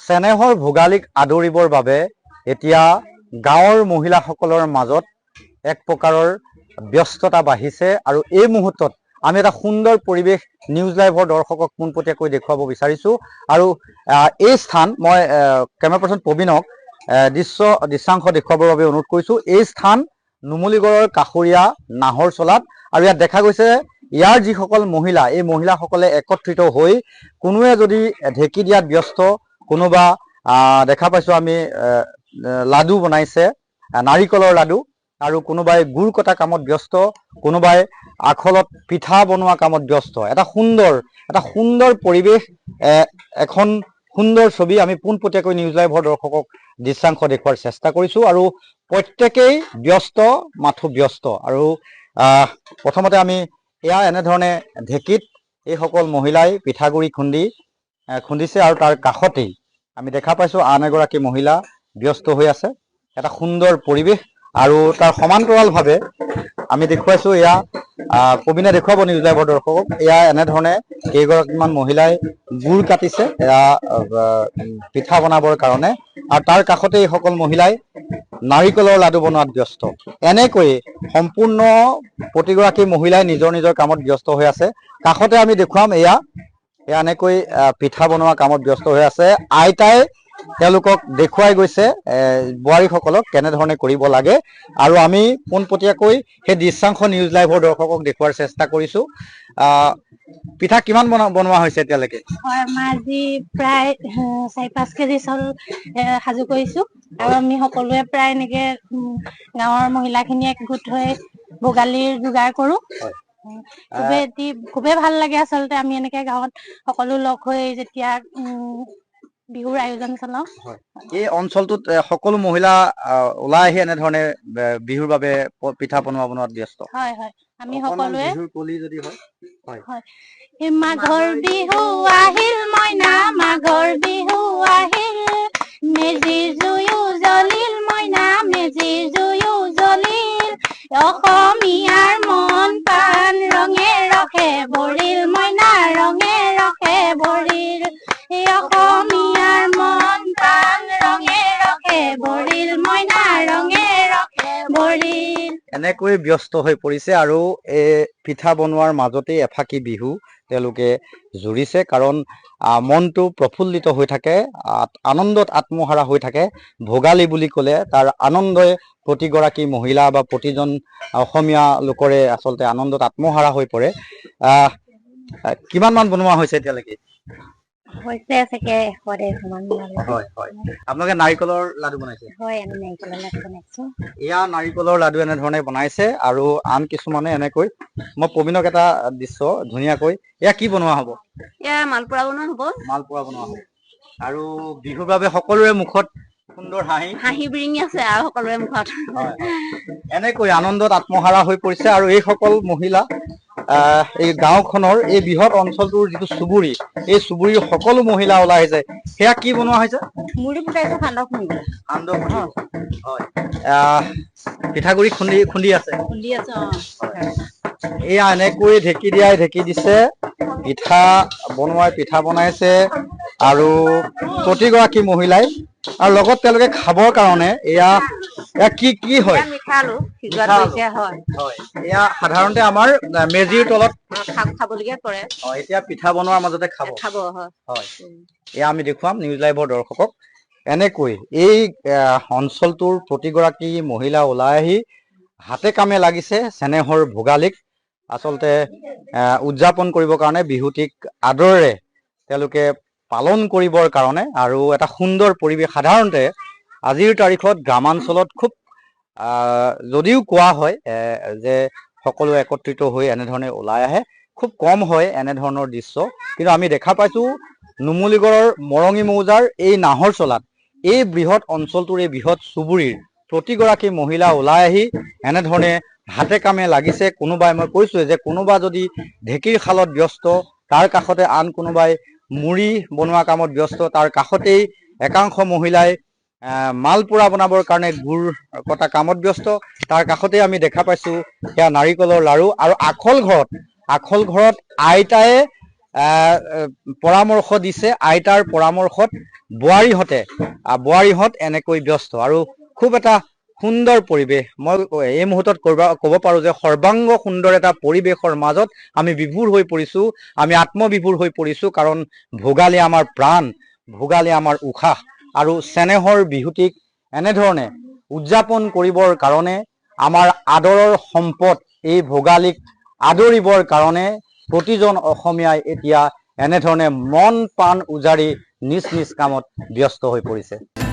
চেনেহৰ ভোগালীক আদৰিবৰ বাবে এতিয়া গাঁৱৰ মহিলাসকলৰ মাজত এক প্ৰকাৰৰ ব্যস্ততা বাঢ়িছে আৰু এই মুহূৰ্তত আমি এটা সুন্দৰ পৰিৱেশ নিউজ লাইভৰ দৰ্শকক পোনপটীয়াকৈ দেখুৱাব বিচাৰিছো আৰু এই স্থান মই কেমেৰা পাৰ্চন প্ৰবীণক দৃশ্যাংশ দেখুৱাবৰ বাবে অনুৰোধ কৰিছো। এই স্থান নুমলীগড়ৰ কাষৰীয়া নাহৰচলাত আৰু ইয়াত দেখা গৈছে ইয়াৰ যিসকল মহিলা এই মহিলাসকলে একত্ৰিত হৈ কোনোৱে যদি ঢেঁকী দিয়াত ব্যস্ত, কোনোবা দেখা পাইছো আমি লাডু বনাইছে, নাৰিকলৰ লাডু, আৰু কোনোবাই গুৰ কটা কামত ব্যস্ত, কোনোবাই আখলত পিঠা বনোৱা কামত ব্যস্ত। এটা সুন্দৰ পৰিৱেশ, এখন সুন্দৰ ছবি আমি পোনপটীয়াকৈ নিউজ লাইভৰ দৰ্শকক দৃশ্যাংশ দেখুৱাৰ চেষ্টা কৰিছো আৰু প্ৰত্যেকেই ব্যস্ত, মাথো ব্যস্ত। আৰু প্ৰথমতে আমি এয়া এনেধৰণে ঢেঁকীত এইসকল মহিলাই পিঠাগুৰি খুন্দিছে আৰু তাৰ কাষতেই আমি দেখা পাইছো আন এগৰাকী মহিলা ব্যস্ত হৈ আছে। এটা সুন্দৰ পৰিৱেশ আৰু তাৰ সমান্তৰালভাৱে আমি দেখুৱাইছো, এয়া প্ৰবীণে দেখুৱাব নিউজ লাইভৰ দৰ্শকক, এয়া এনেধৰণে কেইগৰাকীমান মহিলাই গুৰ কাটিছে এয়া পিঠা বনাবৰ কাৰণে, আৰু তাৰ কাষতে এইসকল মহিলাই নাৰিকলৰ লাডু বনোৱাত ব্যস্ত। এনেকৈ সম্পূৰ্ণ প্ৰতিগৰাকী মহিলাই নিজৰ নিজৰ কামত ব্যস্ত হৈ আছে। কাষতে আমি দেখুৱাম এয়া এনেকৈ পিঠা বনোৱা কামত ব্যস্ত হৈ আছে। আইতাই তেওঁলোকক দেখুৱাই গৈছে বোৱাৰীসকলক কেনেধৰণে কৰিব লাগে, আৰু আমি পোনপটীয়াকৈ সেই দৃশ্যাংশ নিউজ লাইভৰ দৰ্শকক দেখুৱাৰ চেষ্টা কৰিছো। পিঠা কিমান বনোৱা হৈছে এতিয়ালৈকে? হয়, আমাৰ আজি প্ৰায় 4-5 কেজি চাউল সাজু কৰিছো আৰু আমি সকলোৱে প্ৰায় এনেকে গাঁৱৰ মহিলাখিনিয়ে একগোট হৈ ভোগালীৰ যোগাৰ কৰো। খুবেই ভাল লাগে আচলতে আমি এনেকে গাঁৱত সকলো লগ হৈ যেতিয়া বিহুৰ আয়োজন চলাও। এই অঞ্চলটোত সকলো মহিলা ওলাই আহি এনেধৰণে বিহুৰ বাবে পিঠা বনোৱাত ব্যস্ত। হয় হয়, আমি সকলোৱে বিহুৰ কলি যদি হয় হয়। মাঘৰ বিহু আহিল মইনা, মাঘৰ বিহু আহিল, মেজিৰ জুয়ো জ্বলিল মইনা, মেজিৰ জুয়ো জ্বলিল, অসমীয়াৰ মন প্ৰাণ ৰঙে ৰসে ভৰিল মইনা, ৰঙে ৰসে ভৰিল, অসমীয়াৰ মন প্ৰাণ ৰঙে ৰসে ভৰিল মইনা, ৰঙে ৰসে ভৰিল। এনেকৈ ব্যস্ত হৈ পৰিছে আৰু এই পিঠা বনোৱাৰ মাজতেই এফাকি বিহু তেওঁলোকে জুৰিছে, কাৰণ মনটো প্ৰফুল্লিত হৈ থাকে, আনন্দত আত্মহাৰা হৈ থাকে। ভোগালী বুলি ক'লে তাৰ আনন্দই প্ৰতিগৰাকী মহিলা বা প্ৰতিজন অসমীয়া লোকৰে আচলতে আনন্দত আত্মহাৰা হৈ পৰে। কিমান মান বনোৱা হৈছে এতিয়ালৈকে? হৈছে চাগে 100-150 মান। হয় হয়, আপোনালোকে নাৰিকলৰ লাডু বনাইছে? হয়, আমি নাৰিকলৰ লাডু বনাইছো। এয়া নাৰিকলৰ লাডু এনেধৰণে বনাইছে আৰু আন কিছুমানে এনেকৈ। মই প্ৰবীণক এটা দৃশ্য ধুনীয়াকৈ, এয়া কি বনোৱা হ'ব? এয়া মালপোৱা বনোৱা হ'ব। মালপোৱা বনোৱা হ'ব। আৰু বিহুৰ বাবে সকলোৰে মুখত সুন্দৰ হাঁহি বিৰিঙি আছে আৰু সকলোৰে মুখত। এনেকৈ আনন্দত আত্মহাৰা হৈ পৰিছে আৰু এইসকল মহিলা এই গাঁওখনৰ এই বৃহৎ অঞ্চলটোৰ যিটো চুবুৰী, এই চুবুৰীৰ সকলো মহিলা ওলাই আহিছে। সেয়া কি বনোৱা হৈছে? মুড়ি ফুটাইছো, সান্দহ খুন্দিব। হয়, পিঠাগুৰি খুন্দি আছে। এয়া এনেকৈ ঢেঁকী দিছে, পিঠা বনাইছে আৰু প্ৰতিগৰাকী মহিলাই, আৰু লগত তেওঁলোকে খাবৰ কাৰণে এয়া কি হয়? এয়া সাধাৰণতে আমাৰ মেজিৰ তলত খাবলগীয়া কৰে। এতিয়া পিঠা বনোৱাৰ মাজতে খাব। হয়, এয়া আমি দেখুৱাম নিউজ লাইভৰ দৰ্শকক। এনেকৈ এই অঞ্চলটোৰ প্ৰতিগৰাকী মহিলা ওলাই আহি হাতে কামে লাগিছে চেনেহৰ ভোগালীক আচলতে উদযাপন কৰিবৰ কাৰণে, বিহুটিক আদৰেৰে তেওঁলোকে পালন কৰিবৰ কাৰণে, আৰু এটা সুন্দৰ পৰিৱেশ। সাধাৰণতে আজিৰ তাৰিখত গ্ৰামাঞ্চলত খুব যদিও কোৱা হয় যে সকলো একত্ৰিত হৈ এনেধৰণে ওলাই আহে, খুব কম হয় এনেধৰণৰ দৃশ্য, কিন্তু আমি দেখা পাইছো নুমলীগড়ৰ মৰঙী মৌজাৰ এই নাহৰচলাত এই বৃহৎ অঞ্চলটোৰ এই বৃহৎ চুবুৰীৰ প্ৰতিগৰাকী মহিলা ওলাই আহি এনেধৰণে হাতে কামে লাগিছে। কোনোবাই, মই কৈছোৱে যে কোনোবা যদি ঢেঁকীৰ শালত ব্যস্ত, তাৰ কাষতে আন কোনোবাই মুড়ি বনোৱা কামত ব্যস্ত, তাৰ কাষতেই একাংশ মহিলাই মালপোৰা বনাবৰ কাৰণে গুৰ কটা কামত ব্যস্ত, তাৰ কাষতে আমি দেখা পাইছো সেয়া নাৰিকলৰ লাৰু। আৰু আখল ঘৰত আইতায়ে পৰামৰ্শ দিছে, আইতাৰ পৰামৰ্শত বোৱাৰীহঁত এনেকৈ ব্যস্ত আৰু খুব এটা সুন্দৰ পৰিৱেশ। মই এই মুহূৰ্তত ক'ব পাৰো যে সৰ্বাংগ সুন্দৰ এটা পৰিৱেশৰ মাজত আমি বিভোৰ হৈ পৰিছো, আমি আত্মবিভোৰ হৈ পৰিছো, কাৰণ ভোগালী আমাৰ প্ৰাণ, ভোগালী আমাৰ উশাহ। আৰু চেনেহৰ বিহুটিক এনেধৰণে উদযাপন কৰিবৰ কাৰণে, আমাৰ আদৰৰ সম্পদ এই ভোগালীক আদৰিবৰ কাৰণে প্ৰতিজন অসমীয়াই এতিয়া এনেধৰণে মন প্ৰাণ উজাৰি নিজ নিজ কামত ব্যস্ত হৈ পৰিছে।